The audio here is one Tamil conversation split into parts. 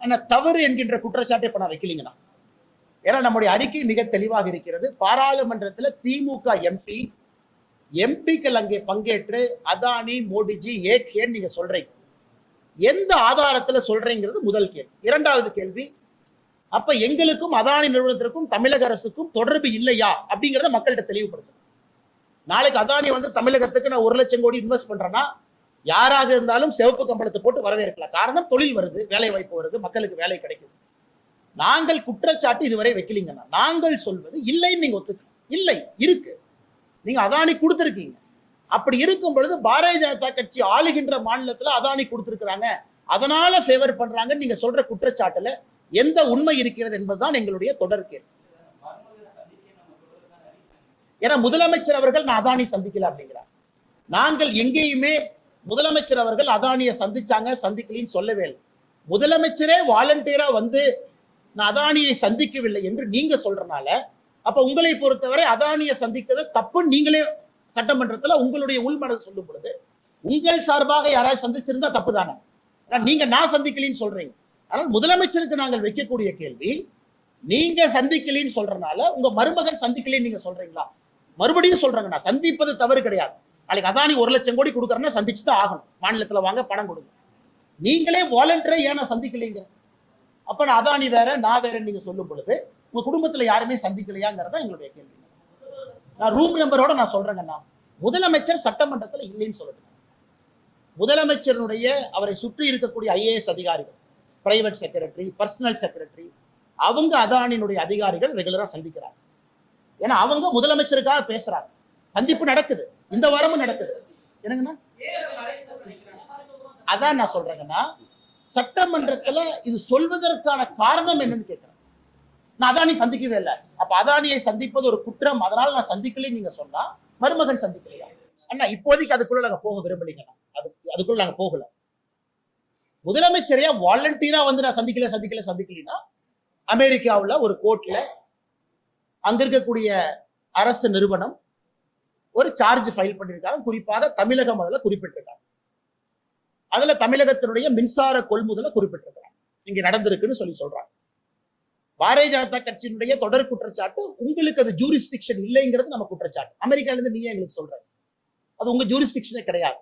ஆனா தவறு என்கின்ற குற்றச்சாட்டை இப்ப நான் வைக்கலீங்கண்ணா. ஏன்னா நம்முடைய அறிக்கை மிக தெளிவாக இருக்கிறது. பாராளுமன்றத்தில் திமுக எம்பிக்கள் அங்கே பங்கேற்று அதானி மோடிஜி ஏன் நீங்க சொல்றீங்க, எந்த ஆதாரத்துல சொல்றீங்கிறது முதல் கேள்வி. இரண்டாவது கேள்வி, அப்ப எங்களுக்கும் அதானி நிறுவனத்திற்கும் தமிழக அரசுக்கும் தொடர்பு இல்லையா அப்படிங்கிறத மக்கள்கிட்ட தெளிவுபடுத்தணும். நாளைக்கு அதானி வந்து தமிழகத்துக்கு நான் 1 லட்சம் கோடி இன்வெஸ்ட் பண்றேன்னா யாராக இருந்தாலும் சிவப்பு கம்பளத்தை போட்டு வரவேற்கலாம். காரணம், தொழில் வருது, வேலை வாய்ப்பு வருது, மக்களுக்கு வேலை கிடைக்குது. நாங்கள் குற்றச்சாட்டு இதுவரை வைக்கலீங்கன்னா, நாங்கள் சொல்வது இல்லைன்னு நீங்க ஒத்துக்க, இல்லை இருக்கு, நீங்க அதானி கொடுத்துருக்கீங்க. அப்படி இருக்கும் பொழுது பாரதிய ஜனதா கட்சி ஆளுகின்ற மாநிலத்தில் அதானி கொடுத்திருக்கிறாங்க, அதனால ஃபேவர் பண்றாங்கன்னு நீங்க சொல்ற குற்றச்சாட்டுல எந்த உண்மை இருக்கிறது என்பதுதான் எங்களுடைய தொடர் கேள்வி. ஏன்னா முதலமைச்சர் அவர்கள் நான் அதானி சந்திக்கல அப்படிங்கிறார். நாங்கள் எங்கேயுமே முதலமைச்சர் அவர்கள் அதானியை சந்திச்சாங்க சந்திக்கலின்னு சொல்லவே இல்லை. முதலமைச்சரே வாலண்டியரா வந்து நான் அதானியை சந்திக்கவில்லை என்று நீங்க சொல்றனால, அப்ப உங்களை பொறுத்தவரை அதானியை சந்திக்கிறது தப்புன்னு நீங்களே சட்டமன்றத்துல உங்களுடைய உள்மனது சொல்லும் பொழுது, உங்கள் சார்பாக யாராவது சந்திச்சிருந்தா தப்பு தானே? நீங்க நான் சந்திக்கலின்னு சொல்றீங்க. ஆனால் முதலமைச்சருக்கு நாங்கள் வைக்கக்கூடிய கேள்வி, நீங்க சந்திக்கலின்னு சொல்றனால உங்க மருமகன் சந்திக்கலின்னு நீங்க சொல்றீங்களா? மறுபடியும் சொல்றாங்க, நான் சந்திப்பது தவறு கிடையாது. நாளைக்கு அதானி 1 லட்சம் கோடி கொடுக்குறேன்னா சந்திச்சு தான் ஆகணும். மாநிலத்தில் வாங்க பணம் கொடுங்க. நீங்களே வாலண்டியரா ஏன் நான் சந்திக்கலைங்க? அப்ப நான் அதானி வேற நான் வேற நீங்க சொல்லும் பொழுது உங்க குடும்பத்துல யாருமே சந்திக்கலையாங்கிறதா எங்களுடைய கேள்வி. நான் ரூம் நம்பரோட நான் சொல்றேங்கன்னா, முதலமைச்சர் சட்டமன்றத்தில் இல்லைன்னு சொல்லுங்க. முதலமைச்சருடைய அவரை சுற்றி இருக்கக்கூடிய ஐஏஎஸ் அதிகாரிகள், பிரைவேட் செக்ரட்டரி, பர்சனல் செக்ரட்டரி, அவங்க அதானியினுடைய அதிகாரிகள் ரெகுலரா சந்திக்கிறாங்க. ஏன்னா அவங்க முதலமைச்சருக்காக பேசுறாங்க. சந்திப்பு நடக்குது, இந்த வாரமும் நடக்குது. என்னங்கண்ணா, அதான் நான் சொல்றேங்கன்னா, சட்டமன்றத்துல இது சொல்வதற்கான காரணம் என்னன்னு கேட்கிறேன். நான் அதானி சந்திக்கவே இல்லை, அப்ப அதானியை சந்திப்பது ஒரு குற்றம், அதனால நான் சந்திக்கல நீங்க சொன்னா மருமகன் சந்திக்கலையா? அண்ணா இப்போதைக்கு அதுக்குள்ள நாங்க போக விரும்பலீங்கண்ணா. அதுக்குள்ள நாங்க போகல. முதலமைச்சரையா வாலண்டியரா வந்து நான் சந்திக்கலன்னா, அமெரிக்காவில் ஒரு கோர்ட்ல அங்க இருக்கக்கூடிய அரசு நிறுவனம் ஒரு சார்ஜ் ஃபைல் பண்ணியிருக்காங்க. குறிப்பாக தமிழகம் அதில் குறிப்பிட்டிருக்காங்க. அதுல தமிழகத்தினுடைய மின்சார கொள்முதலை குறிப்பிட்டிருக்கிறாங்க. இங்க நடந்திருக்குன்னு சொல்றாங்க. பாரதிய ஜனதா கட்சியினுடைய தொடர் குற்றச்சாட்டு, உங்களுக்கு அது ஜூரிஸ்டிக்ஷன் இல்லைங்கிறது நம்ம குற்றச்சாட்டு. அமெரிக்கால இருந்து நீங்க எங்களுக்கு சொல்ற, அது உங்க ஜூரிஸ்டிக்ஷனே கிடையாது.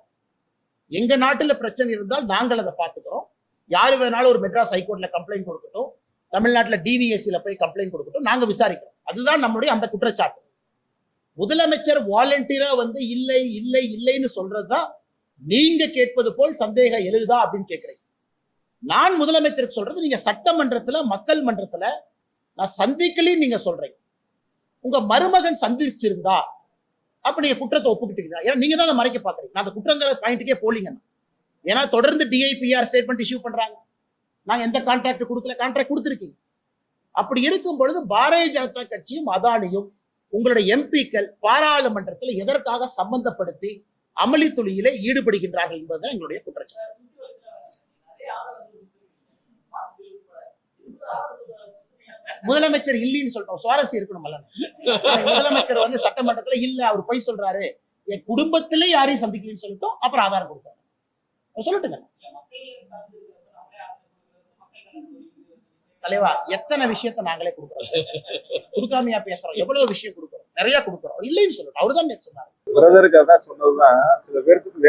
எங்க நாட்டுல பிரச்சனை இருந்தால் நாங்கள் அதை பார்த்துக்கிறோம். யாரு வேணாலும் ஒரு மெட்ராஸ் ஹைகோர்ட்ல கம்ப்ளைண்ட் கொடுக்கட்டும், தமிழ்நாட்டில் டிவிஎஸ்சியில் போய் கம்ப்ளைண்ட் கொடுக்கட்டும், நாங்க விசாரிக்கிறோம். அதுதான் நம்மளுடைய அந்த குற்றச்சாட்டு. முதலமைச்சர் வாலண்டியரா வந்து இல்லை இல்லை இல்லைன்னு சொல்றதுதான் நீங்க கேட்பது போல் சந்தேகம் எழுதா அப்படின்னு கேட்கிறீங்க. நான் முதலமைச்சருக்கு சொல்றது, நீங்க சட்டமன்றத்துல மக்கள் மன்றத்துல நான் சந்திக்கலன்னு நீங்க சொல்றீங்க. உங்க மருமகன் சந்திச்சிருந்தா அப்ப நீங்க குற்றத்தை ஒப்புக்கிட்டீங்க. ஏன்னா நீங்க தான் அதை மறைக்க பாக்குறீங்க. நான் அந்த குற்றங்கிற பாயிண்ட்டுக்கே போலீங்க. ஏன்னா தொடர்ந்து டிஐபிஆர் ஸ்டேட்மெண்ட் இஷ்யூ பண்றாங்க. நாங்க எந்த கான்ட்ராக்ட் கொடுக்கல, கான்ட்ராக்ட் கொடுத்துருக்கீங்க. அப்படி இருக்கும் பொழுது பாரதிய ஜனதா கட்சியும் அதானியும் உங்களுடைய எம்பிக்கள் பாராளுமன்றத்தில் எதற்காக சம்பந்தப்படுத்தி அமளி துளியிலே ஈடுபடுகின்றார்கள் என்பதுதான் எங்களுடைய குற்றச்சாட்டு. முதலமைச்சர் இல்லைன்னு சொல்றோம், சுவாரஸ்யம் இருக்கணும். முதலமைச்சர் வந்து சட்டமன்றத்துல இல்ல, அவர் போய் சொல்றாரு, என் குடும்பத்திலே யாரையும் சந்திக்கலன்னு சொல்லிட்டோம், அப்புறம் ஆதாரம் கொடுத்தாரு. சொல்லட்டுங்க தலைவா, எத்தனை விஷயத்த நாங்களே கொடுக்குறோம், கொடுக்காமையா பேசுறோம்? எவ்வளவு விஷயம் கொடுக்குறோம், நிறைய கொடுக்குறோம். இல்லைன்னு சொல்லட்டும், அவருதான் சொன்னாரு. பிரதருக்கு அதான் சொன்னதுதான், சில பேருக்கு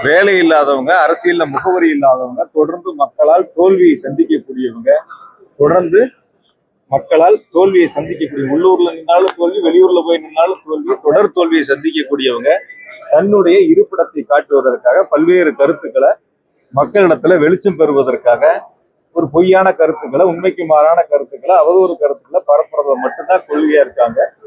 வேலை இல்லாதவங்க, அரசியல்ல முகவரி இல்லாதவங்க, தொடர்ந்து மக்களால் தோல்வியை சந்திக்கக்கூடியவங்க, தொடர்ந்து மக்களால் தோல்வியை சந்திக்கக்கூடிய, உள்ளூர்ல நின்னாலும் தோல்வி, வெளியூர்ல போய் நின்னாலும் தோல்வி, தொடர் தோல்வியை சந்திக்கக்கூடியவங்க தன்னுடைய இருப்பிடத்தை காட்டுவதற்காக பல்வேறு கருத்துக்களை மக்களிடத்துல வெளிச்சம் பெறுவதற்காக ஒரு பொய்யான கருத்துக்களை, உண்மைக்கு மாறான கருத்துக்களை, அவதூறு கருத்துக்களை பரப்புறத மட்டும்தான் கொள்கையா இருக்காங்க.